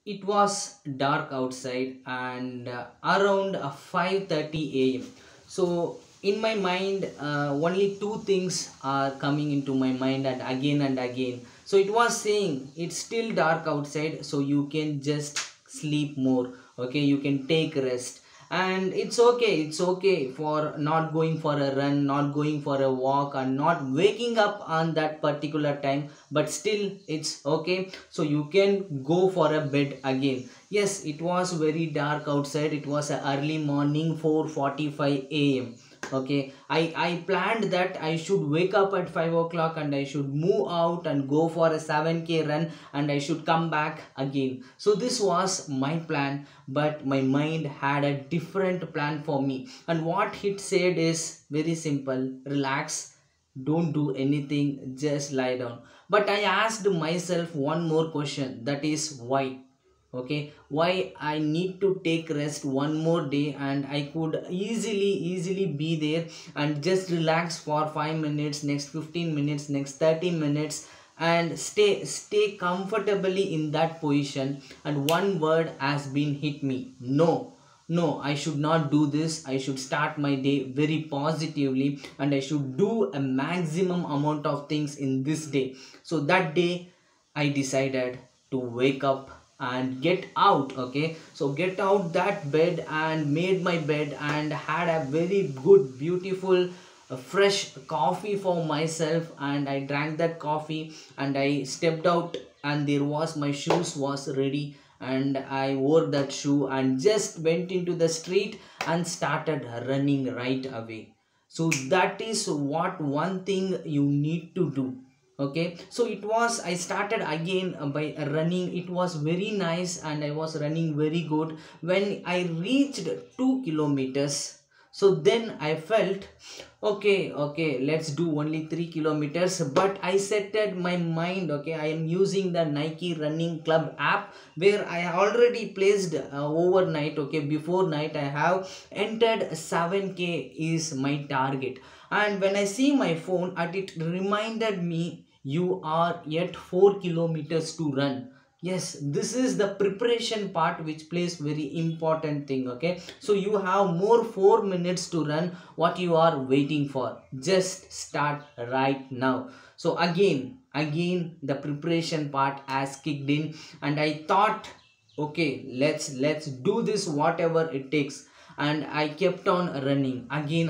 It was dark outside and around 5:30 a.m. So in my mind, only two things are coming into my mind and again. So it was saying it's still dark outside, so you can just sleep more. Okay, you can take rest, and it's okay for not going for a run, not going for a walk, and not waking up on that particular time, but still it's okay, so you can go for a bed again. Yes, it was very dark outside. It was a early morning, 4:45 a.m. Okay, I planned that I should wake up at 5 o'clock and I should move out and go for a 7k run, and I should come back again. So this was my plan, but my mind had a different plan for me, and what it said is very simple: relax, don't do anything, just lie down. But I asked myself one more question, that is why. Okay, why I need to take rest one more day, and I could easily be there and just relax for 5 minutes, next 15 minutes, next 30 minutes, and stay comfortably in that position. And one word has been hit me: no. No, I should not do this. I should start my day very positively, and I should do a maximum amount of things in this day. So that day I decided to wake up and get out. Okay, so get out that bed and made my bed and had a very good, beautiful, fresh coffee for myself, and I drank that coffee and I stepped out, and there was my shoes was ready, and I wore that shoe and just went into the street and started running right away. So that is what one thing you need to do. Okay, so it was, I started again by running. It was very nice and I was running very good. When I reached 2 kilometers, so then I felt okay, let's do only 3 kilometers. But I set my mind, okay, I am using the Nike running club app, where I already placed overnight. Okay, before night I have entered 7k is my target. And when I see my phone, and it reminded me, you are yet 4 kilometers to run. Yes, this is the preparation part which plays very important thing. Okay, so you have more 4 minutes to run. What you are waiting for? Just start right now. So again the preparation part has kicked in, and I thought, okay, let's do this whatever it takes. And I kept on running again.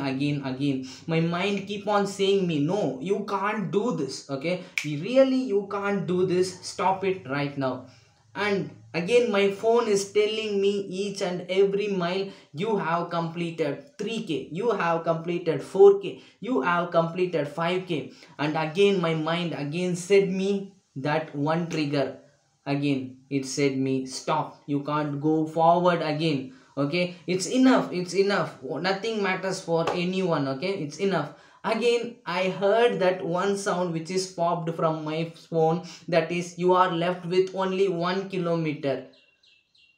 My mind keep on saying me, no, you can't do this. Okay, really, you can't do this, stop it right now. And again my phone is telling me each and every mile, you have completed 3k, you have completed 4k, you have completed 5k. And again my mind again said me that one trigger. Again it said me, stop, you can't go forward again. Okay, it's enough, it's enough, nothing matters for anyone. Okay, it's enough. Again I heard that one sound which is popped from my phone, that is, you are left with only 1 kilometer.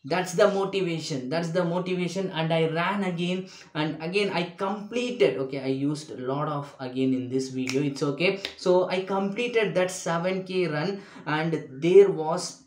That's the motivation, that's the motivation. And I ran again, and again I completed. Okay, I used a lot of again in this video, it's okay. So I completed that 7k run, and there was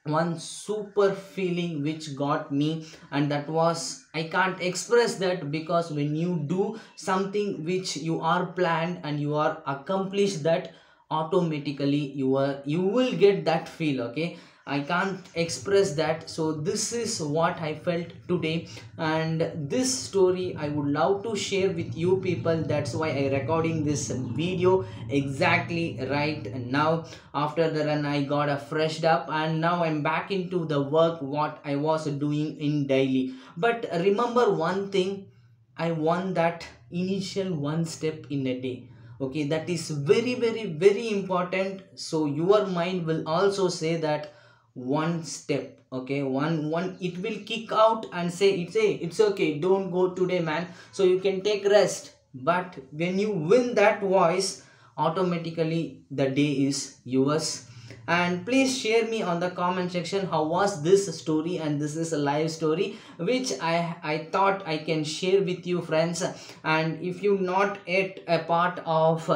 one super feeling which got me, and that was, I can't express that, because when you do something which you are planned and you are accomplished that, automatically you will get that feel. Okay, I can't express that. So this is what I felt today, and this story I would love to share with you people. That's why I recording this video exactly right now. After the run I got a freshed up, and now I'm back into the work what I was doing in daily. But remember one thing, I want that initial one step in a day. Okay, that is very important. So your mind will also say that one step. Okay, one it will kick out and say, it's okay, don't go today, man, so you can take rest. But when you win that voice, automatically the day is yours. And please share me on the comment section how was this story, and this is a live story which I thought I can share with you friends. And if you not yet a part of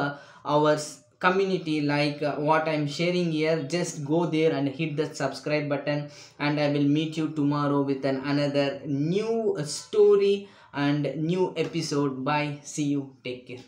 our community like what I'm sharing here, just go there and hit the subscribe button, and I will meet you tomorrow with another new story and new episode. Bye, see you, take care.